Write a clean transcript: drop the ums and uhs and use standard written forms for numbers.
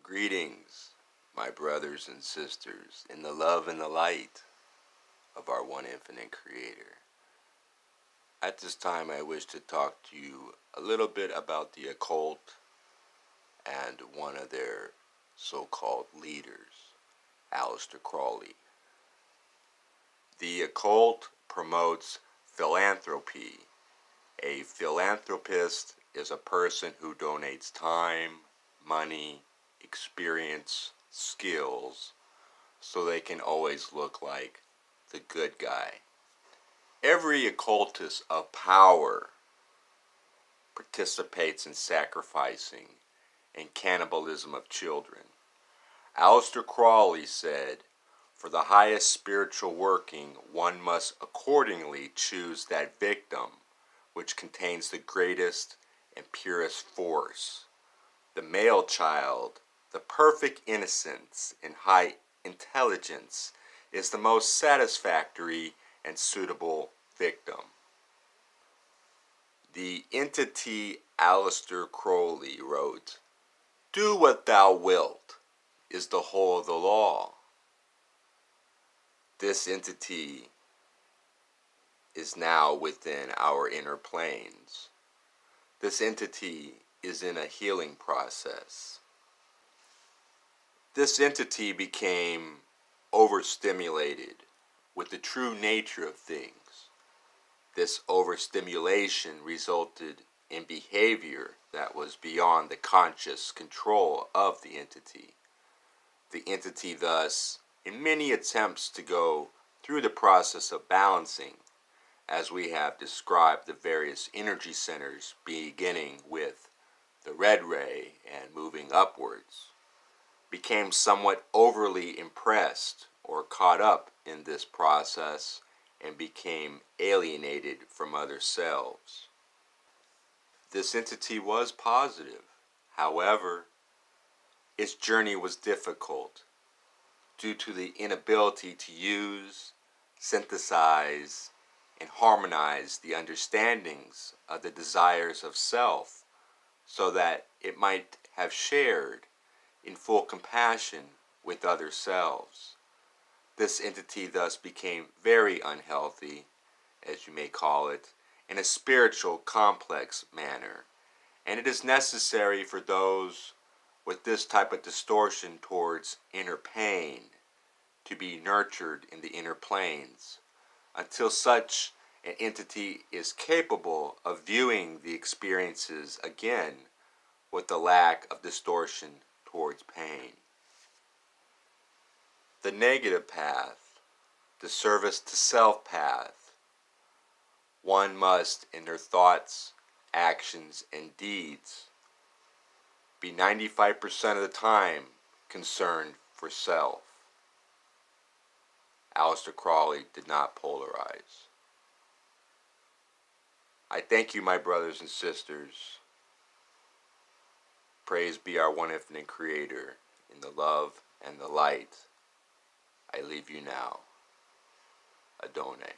Greetings, my brothers and sisters, in the love and the light of our one infinite Creator. At this time, I wish to talk to you a little bit about the occult and one of their so-called leaders, Aleister Crowley. The occult promotes philanthropy. A philanthropist is a person who donates time, money, experience, skills, so they can always look like the good guy. Every occultist of power participates in sacrificing and cannibalism of children. Aleister Crowley said, "For the highest spiritual working, one must accordingly choose that victim which contains the greatest and purest force. The male child, the perfect innocence and high intelligence, is the most satisfactory and suitable victim." The entity Aleister Crowley wrote, "Do what thou wilt is the whole of the law." This entity is now within our inner planes. This entity is in a healing process. This entity became overstimulated with the true nature of things. This overstimulation resulted in behavior that was beyond the conscious control of the entity. The entity thus, in many attempts to go through the process of balancing, as we have described the various energy centers beginning with the red ray and moving upwards, became somewhat overly impressed or caught up in this process and became alienated from other selves. This entity was positive. However, its journey was difficult due to the inability to use, synthesize, and harmonize the understandings of the desires of self so that it might have shared in full compassion with other selves. This entity thus became very unhealthy, as you may call it, in a spiritual complex manner, and it is necessary for those with this type of distortion towards inner pain to be nurtured in the inner planes until such an entity is capable of viewing the experiences again with the lack of distortion towards pain. The negative path, the service to self path, one must in their thoughts, actions, and deeds be 95% of the time concerned for self. Aleister Crowley did not polarize. I thank you, my brothers and sisters. Praise be our one infinite Creator. In the love and the light, I leave you now. Adonai.